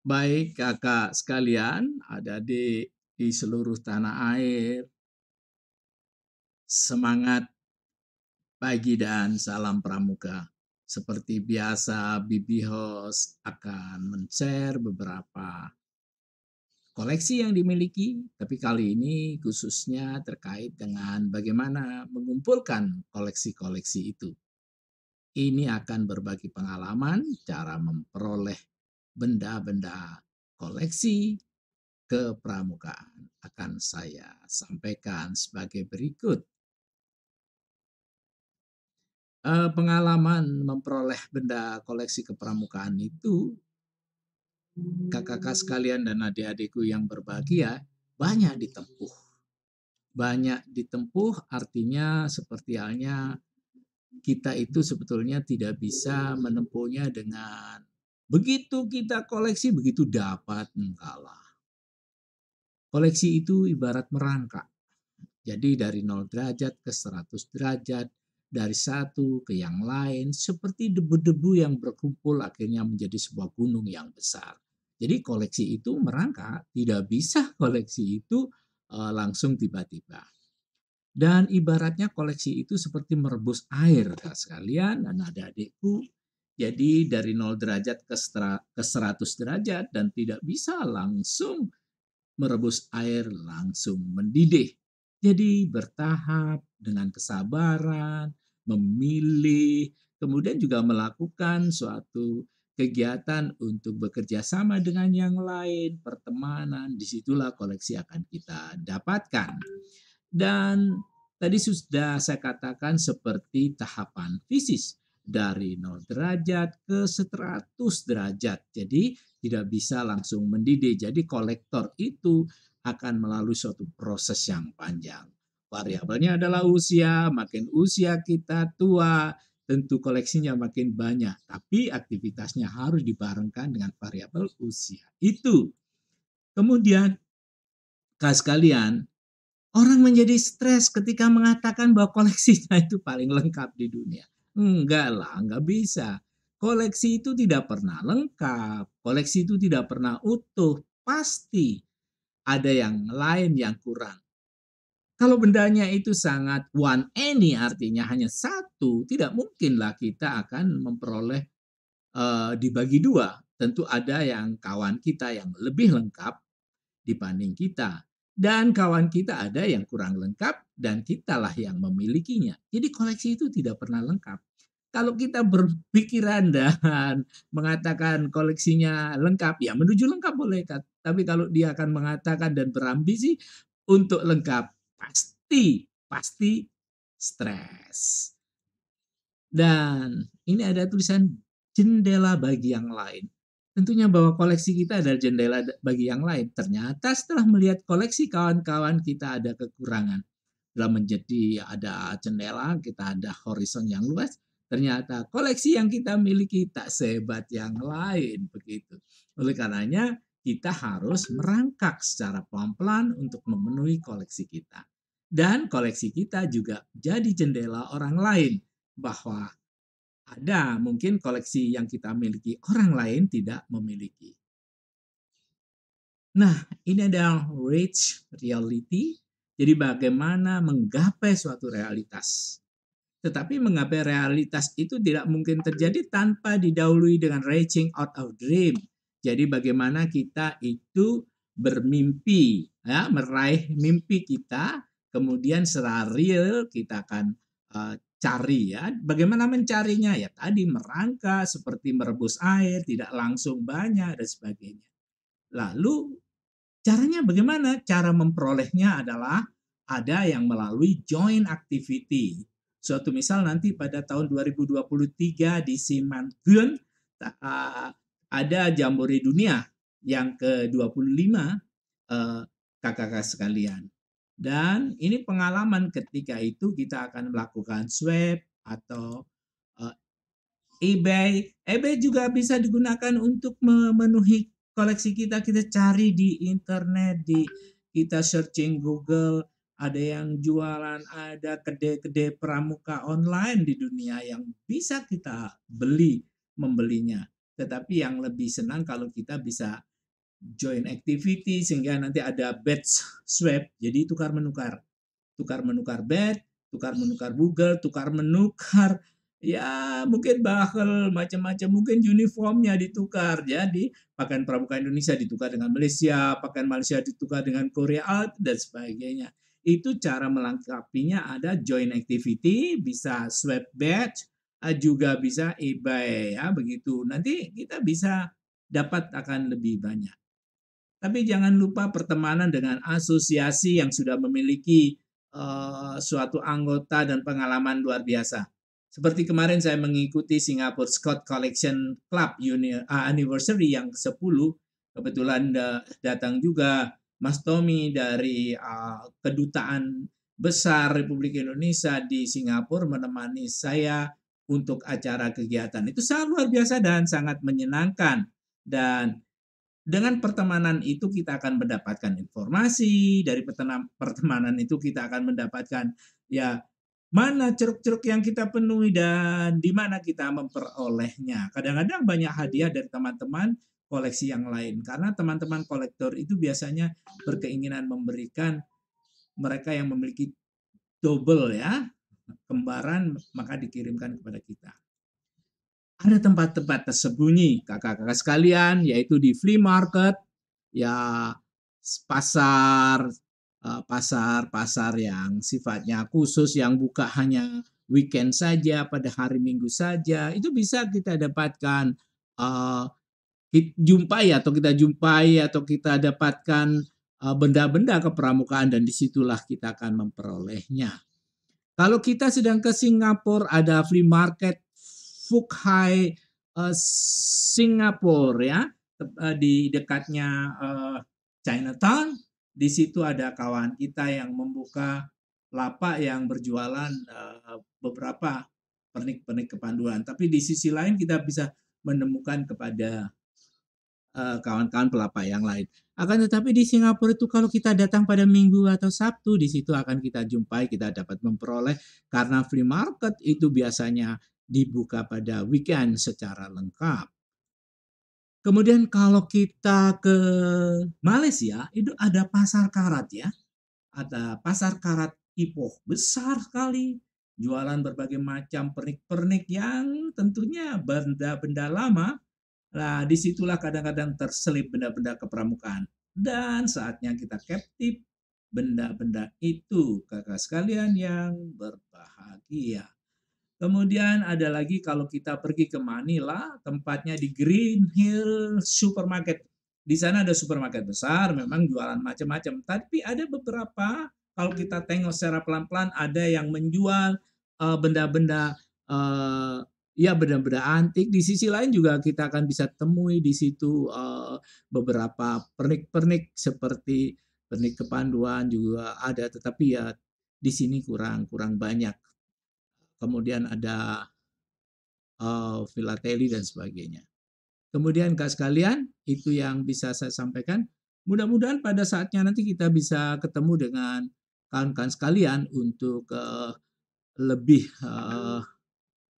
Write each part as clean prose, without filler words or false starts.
Baik Kakak sekalian, adik-adik di seluruh tanah air, semangat pagi dan salam pramuka. Seperti biasa, Bibi Host akan men-share beberapa koleksi yang dimiliki, tapi kali ini khususnya terkait dengan bagaimana mengumpulkan koleksi-koleksi itu. Ini akan berbagi pengalaman cara memperoleh benda-benda koleksi kepramukaan. Akan saya sampaikan sebagai berikut. Pengalaman memperoleh benda koleksi kepramukaan itu, kakak-kakak sekalian dan adik-adikku yang berbahagia, banyak ditempuh. Banyak ditempuh artinya seperti halnya kita itu sebetulnya tidak bisa menempuhnya dengan begitu kita koleksi, begitu dapat, enggak lah. Koleksi itu ibarat merangkak. Jadi dari 0 derajat ke 100 derajat, dari satu ke yang lain, seperti debu-debu yang berkumpul akhirnya menjadi sebuah gunung yang besar. Jadi koleksi itu merangkak, tidak bisa koleksi itu langsung tiba-tiba. Dan ibaratnya koleksi itu seperti merebus air sekalian dan adik-adikku. Jadi dari 0 derajat ke 100 derajat dan tidak bisa langsung merebus air langsung mendidih. Jadi bertahap dengan kesabaran, memilih, kemudian juga melakukan suatu kegiatan untuk bekerja sama dengan yang lain, pertemanan, disitulah koleksi akan kita dapatkan. Dan tadi sudah saya katakan seperti tahapan fisis dari 0 derajat ke 100 derajat. Jadi tidak bisa langsung mendidih. Jadi kolektor itu akan melalui suatu proses yang panjang. Variabelnya adalah usia, makin usia kita tua, tentu koleksinya makin banyak. Tapi aktivitasnya harus dibarengkan dengan variabel usia. Itu. Kemudian, Kak sekalian, orang menjadi stres ketika mengatakan bahwa koleksinya itu paling lengkap di dunia. Enggak lah, enggak bisa. Koleksi itu tidak pernah lengkap, koleksi itu tidak pernah utuh, pasti ada yang lain yang kurang. Kalau bendanya itu sangat one any, artinya hanya satu, tidak mungkinlah kita akan memperoleh dibagi dua. Tentu ada yang kawan kita yang lebih lengkap dibanding kita. Dan kawan kita ada yang kurang lengkap dan kitalah yang memilikinya. Jadi koleksi itu tidak pernah lengkap. Kalau kita berpikiran dan mengatakan koleksinya lengkap, ya menuju lengkap boleh. Tapi kalau dia akan mengatakan dan berambisi untuk lengkap, pasti stres. Dan ini ada tulisan jendela bagi yang lain. Tentunya bahwa koleksi kita adalah jendela bagi yang lain. Ternyata setelah melihat koleksi kawan-kawan kita ada kekurangan. Dalam menjadi ada jendela, kita ada horizon yang luas. Ternyata koleksi yang kita miliki tak sehebat yang lain. Begitu. Oleh karenanya kita harus merangkak secara pelan-pelan untuk memenuhi koleksi kita. Dan koleksi kita juga jadi jendela orang lain bahwa ada mungkin koleksi yang kita miliki orang lain tidak memiliki. Nah, ini adalah rich reality. Jadi bagaimana menggapai suatu realitas. Tetapi menggapai realitas itu tidak mungkin terjadi tanpa didahului dengan reaching out of dream. Jadi bagaimana kita itu bermimpi, ya, meraih mimpi kita, kemudian secara real kita akan cari ya. Bagaimana mencarinya? Ya tadi merangkak seperti merebus air, tidak langsung banyak dan sebagainya. Lalu caranya bagaimana? Cara memperolehnya adalah ada yang melalui joint activity. Suatu misal nanti pada tahun 2023 di Simangun ada Jambore Dunia yang ke-25 kakak-kakak sekalian. Dan ini pengalaman ketika itu kita akan melakukan swab atau eBay. eBay juga bisa digunakan untuk memenuhi koleksi kita. Kita cari di internet, kita searching Google, ada yang jualan, ada kedai-kedai pramuka online di dunia yang bisa kita membelinya. Tetapi yang lebih senang kalau kita bisa joint activity sehingga nanti ada batch swap, jadi tukar menukar bed, tukar menukar Google, tukar menukar ya mungkin bahel macam-macam, mungkin uniformnya ditukar. Jadi pakaian pramuka Indonesia ditukar dengan Malaysia, pakaian Malaysia ditukar dengan Korea dan sebagainya. Itu cara melengkapinya, ada joint activity, bisa swap batch, juga bisa eBay ya begitu. Nanti kita bisa dapat akan lebih banyak. Tapi jangan lupa pertemanan dengan asosiasi yang sudah memiliki suatu anggota dan pengalaman luar biasa. Seperti kemarin saya mengikuti Singapore Scott Collection Club Anniversary yang ke-10, kebetulan datang juga Mas Tommy dari Kedutaan Besar Republik Indonesia di Singapura menemani saya untuk acara kegiatan. Itu sangat luar biasa dan sangat menyenangkan. Dan dengan pertemanan itu kita akan mendapatkan informasi, dari pertemanan itu kita akan mendapatkan ya mana ceruk-ceruk yang kita penuhi dan di mana kita memperolehnya. Kadang-kadang banyak hadiah dari teman-teman koleksi yang lain karena teman-teman kolektor itu biasanya berkeinginan memberikan mereka yang memiliki double ya, kembaran, maka dikirimkan kepada kita. Ada tempat-tempat tersembunyi kakak-kakak sekalian, yaitu di flea market, ya pasar pasar-pasar yang sifatnya khusus yang buka hanya weekend saja, pada hari Minggu saja, itu bisa kita dapatkan jumpai atau kita dapatkan benda-benda kepramukaan dan disitulah kita akan memperolehnya. Kalau kita sedang ke Singapura, ada flea market Phuc Hai Singapura ya, di dekatnya Chinatown. Di situ ada kawan kita yang membuka lapak yang berjualan beberapa pernik-pernik kepanduan. Tapi di sisi lain kita bisa menemukan kepada kawan-kawan pelapak yang lain. Akan tetapi di Singapura itu kalau kita datang pada Minggu atau Sabtu, di situ akan kita jumpai, kita dapat memperoleh karena flea market itu biasanya dibuka pada weekend secara lengkap. Kemudian kalau kita ke Malaysia, itu ada pasar karat ya. Ada pasar karat Ipoh, besar sekali. Jualan berbagai macam pernik-pernik yang tentunya benda-benda lama. Nah, disitulah kadang-kadang terselip benda-benda kepramukaan. Dan saatnya kita captive benda-benda itu, kakak sekalian yang berbahagia. Kemudian ada lagi kalau kita pergi ke Manila, tempatnya di Green Hill Supermarket. Di sana ada supermarket besar, memang jualan macam-macam. Tapi ada beberapa, kalau kita tengok secara pelan-pelan, ada yang menjual benda-benda ya benda-benda antik. Di sisi lain juga kita akan bisa temui di situ beberapa pernik-pernik seperti pernik kepanduan juga ada, tetapi ya di sini kurang banyak. Kemudian ada filateli dan sebagainya. Kemudian Kak sekalian, itu yang bisa saya sampaikan. Mudah-mudahan pada saatnya nanti kita bisa ketemu dengan kawan-kawan sekalian untuk lebih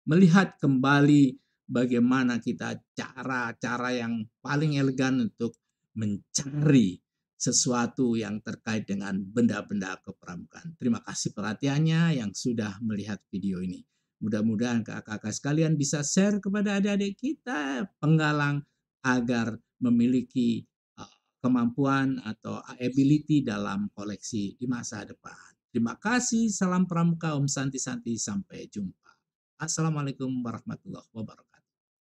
melihat kembali bagaimana kita cara-cara yang paling elegan untuk mencari sesuatu yang terkait dengan benda-benda kepramukaan. Terima kasih perhatiannya yang sudah melihat video ini. Mudah-mudahan kakak-kakak sekalian bisa share kepada adik-adik kita penggalang agar memiliki kemampuan atau ability dalam koleksi di masa depan. Terima kasih, salam pramuka, Om Santi Santi, sampai jumpa. Assalamualaikum warahmatullahi wabarakatuh.